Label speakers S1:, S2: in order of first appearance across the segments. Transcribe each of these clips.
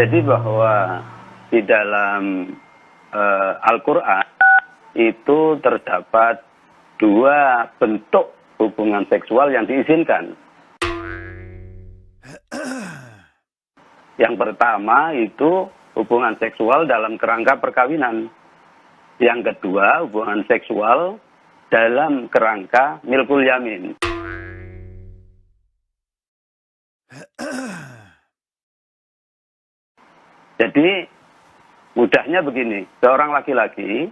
S1: Jadi bahwa di dalam Al-Quran itu terdapat dua bentuk hubungan seksual yang diizinkan. Yang pertama itu hubungan seksual dalam kerangka perkawinan. Yang kedua hubungan seksual dalam kerangka milkul yamin. Jadi mudahnya begini, seorang laki-laki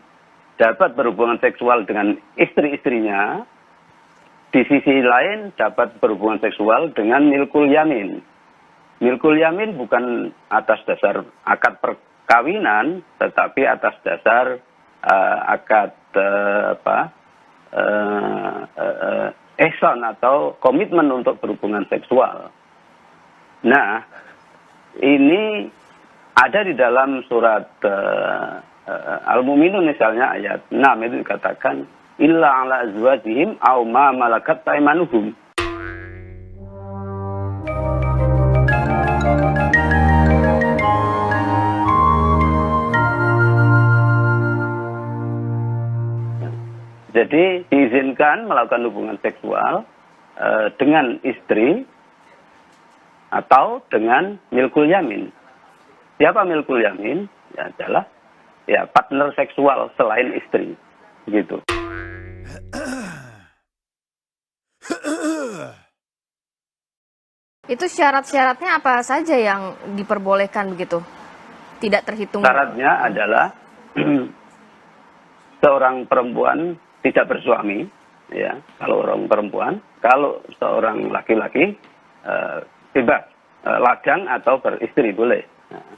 S1: dapat berhubungan seksual dengan istri-istrinya, di sisi lain dapat berhubungan seksual dengan milkul yamin. Milkul yamin bukan atas dasar akad perkawinan, tetapi atas dasar akad ihsan atau komitmen untuk berhubungan seksual. Nah, ini ada di dalam surat Al-Mu'minun misalnya ayat 6 itu dikatakan illa ala azwajihim aw ma malakat aymanuhum. Jadi diizinkan melakukan hubungan seksual dengan istri atau dengan milkul yamin. Siapa milkul yamin? Ya adalah partner seksual selain istri, gitu.
S2: Itu syarat-syaratnya apa saja yang diperbolehkan begitu? Tidak terhitung.
S1: Syaratnya adalah seorang perempuan tidak bersuami, ya. Kalau orang perempuan, kalau seorang laki-laki bebas, lajang atau beristri boleh. Nah,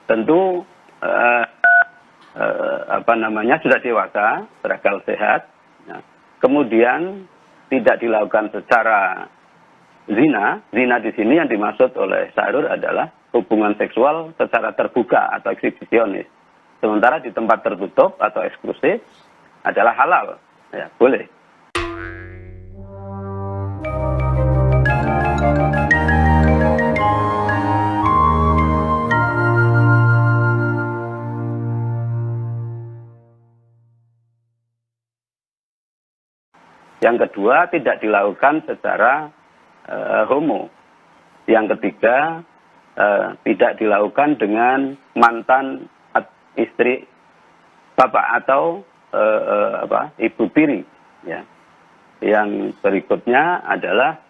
S1: tentu sudah dewasa, berakal sehat. Nah, kemudian tidak dilakukan secara zina. Zina di sini yang dimaksud oleh Syahrul adalah hubungan seksual secara terbuka atau eksibisionis. Sementara di tempat tertutup atau eksklusif adalah halal, ya boleh. Yang kedua, tidak dilakukan secara homo. Yang ketiga, tidak dilakukan dengan mantan istri bapak atau ibu tiri. Ya. Yang berikutnya adalah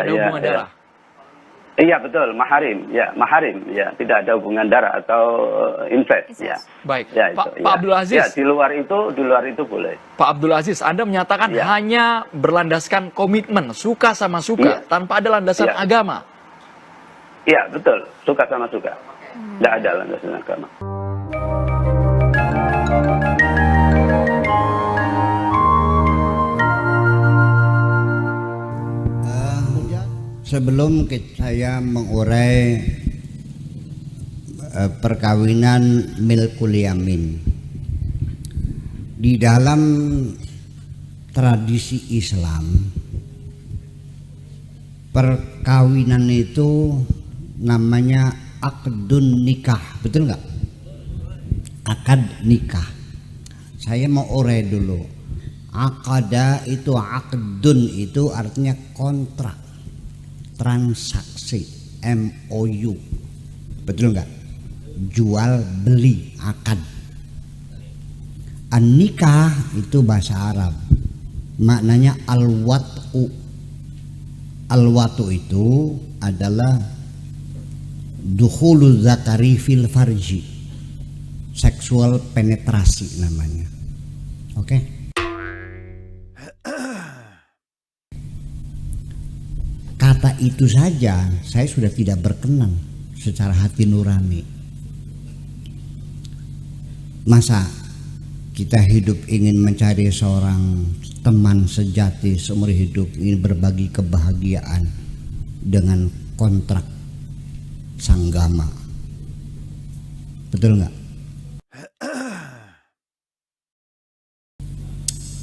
S3: hubungan darah.
S1: Iya betul, maharim, ya tidak ada hubungan darah atau incest, ya.
S3: Baik,
S1: ya,
S3: Pak
S1: ya.
S3: Abdul Aziz.
S1: Ya, di luar itu boleh.
S3: Pak Abdul Aziz, Anda menyatakan hanya berlandaskan komitmen, suka sama suka, tanpa ada landasan agama.
S1: Iya betul, suka sama suka, tidak ada landasan agama.
S4: Sebelum saya mengurai perkawinan milkul yamin, di dalam tradisi Islam perkawinan itu namanya akdun nikah, betul nggak? Akad nikah. Saya mau urai dulu. Akada itu, akdun itu artinya kontrak, transaksi, MOU, betul nggak? Jual beli, akad. An-nikah itu bahasa Arab, maknanya al-wat'u. Al-wat'u itu adalah dukhulu zakari fil farji, seksual penetrasi namanya. Oke? Kata itu saja saya sudah tidak berkenan secara hati nurani. Masa kita hidup ingin mencari seorang teman sejati seumur hidup, ingin berbagi kebahagiaan dengan kontrak sanggama, betul nggak?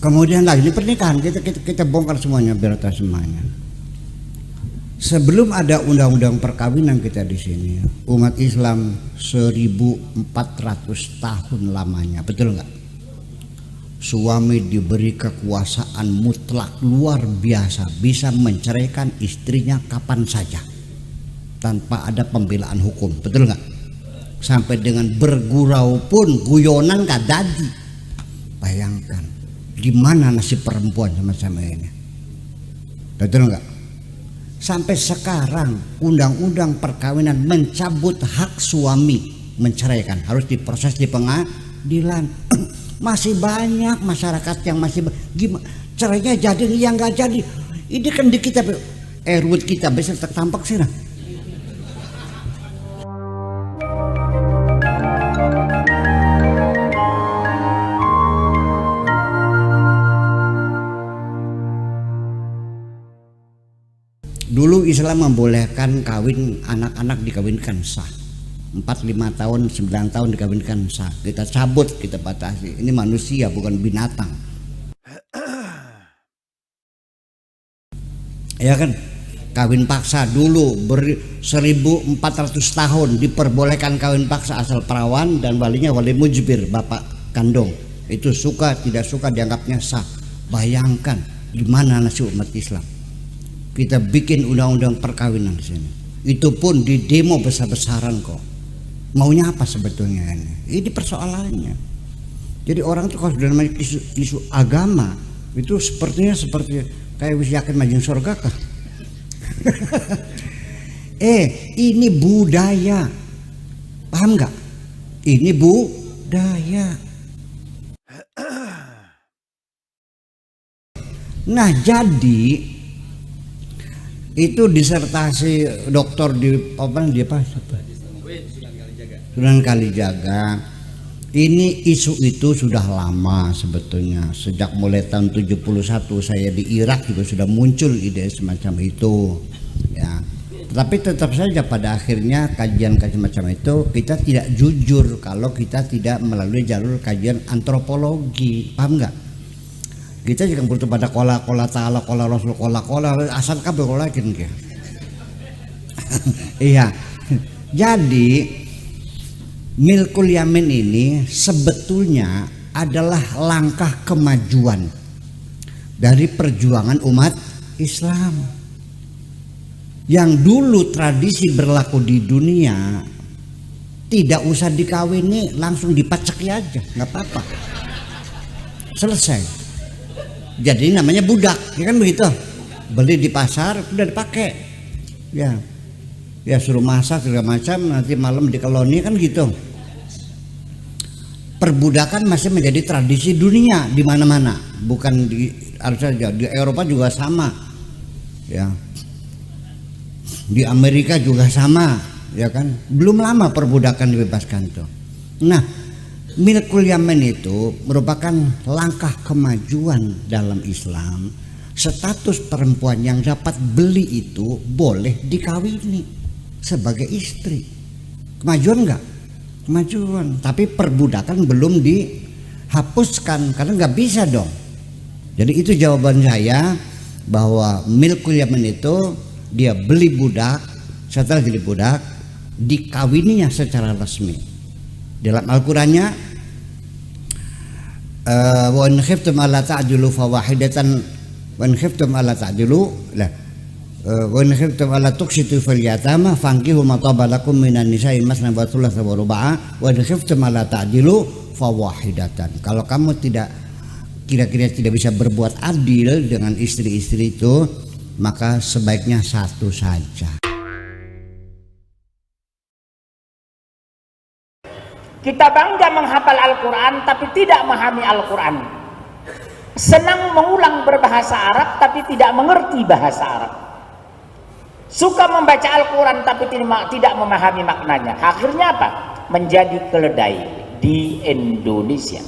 S4: Kemudian lagi di pernikahan kita bongkar semuanya, biar semuanya. Sebelum ada undang-undang perkawinan kita di sini, umat Islam 1400 tahun lamanya, betul nggak? Suami diberi kekuasaan mutlak luar biasa, bisa menceraikan istrinya kapan saja tanpa ada pembelaan hukum, betul nggak? Sampai dengan bergurau pun guyonan nggak jadi. Bayangkan di mana nasib perempuan sama-sama ini, betul nggak? Sampai sekarang undang-undang perkawinan mencabut hak suami menceraikan, harus diproses di pengadilan. Masih banyak masyarakat yang masih gimana caranya jadi yang nggak jadi. Ini kan di kita RUT kita bisa tertampak sih. Nah. Dulu Islam membolehkan kawin anak-anak dikawinkan sah. 4, 5 tahun, 9 tahun dikawinkan sah. Kita cabut, kita batasi. Ini manusia bukan binatang. Ya kan? Kawin paksa dulu 1400 tahun diperbolehkan kawin paksa asal perawan dan walinya wali mujbir, bapak kandung. Itu suka tidak suka dianggapnya sah. Bayangkan di mana nasib umat Islam. Kita bikin undang-undang perkawinan di sini. Itu pun di demo besar-besaran kok. Maunya apa sebetulnya ini? Ini persoalannya. Jadi orang tuh kalau sudah namanya isu agama itu sepertinya seperti kayak wis yakin majeng surga kah? Ini budaya. Paham nggak? Ini budaya. Nah, jadi itu disertasi doktor di Sunan Kalijaga. Ini isu itu sudah lama sebetulnya, sejak mulai tahun 71 saya di Irak juga sudah muncul ide semacam itu ya. Tapi tetap saja pada akhirnya kajian-kajian macam itu kita tidak jujur kalau kita tidak melalui jalur kajian antropologi, paham nggak? Kita juga butuh pada kola ta'ala, kola rasul, kola asal kabel kola gitu. Iya. Jadi milkul yamin ini sebetulnya adalah langkah kemajuan dari perjuangan umat Islam. Yang dulu tradisi berlaku di dunia, tidak usah dikawini, langsung dipaceki aja, nggak apa-apa, selesai. Jadi namanya budak, ya kan begitu. Beli di pasar udah dipakai, ya suruh masak segala macam, nanti malam di koloni kan gitu. Perbudakan masih menjadi tradisi dunia di mana-mana, bukan di harusnya di Eropa juga sama, ya. Di Amerika juga sama, ya kan. Belum lama perbudakan dibebaskan tuh. Nah, milkul yamin itu merupakan langkah kemajuan dalam Islam. Status perempuan yang dapat beli itu boleh dikawini sebagai istri. Kemajuan enggak? Kemajuan. Tapi perbudakan belum dihapuskan karena nggak bisa dong. Jadi itu jawaban saya, bahwa milkul yamin itu dia beli budak, setelah jadi budak dikawininya secara resmi. Dalam Al-Qur'annya wa in khiftum alla ta'dilu fawahidatan wa in khiftum alla ta'dilu la wa in khiftum alla tuqsitu fil yatama fankihu ma taba lakum minan nisa'i masna wa thulatha wa ruba'a wa in khiftum alla ta'dilu fawahidatan. Kalau kamu tidak kira-kira tidak bisa berbuat adil dengan istri-istri itu, maka sebaiknya satu saja.
S5: Kita bangga menghafal Al-Quran tapi tidak memahami Al-Quran. Senang mengulang berbahasa Arab tapi tidak mengerti bahasa Arab. Suka membaca Al-Quran tapi tidak memahami maknanya. Akhirnya apa? Menjadi keledai di Indonesia.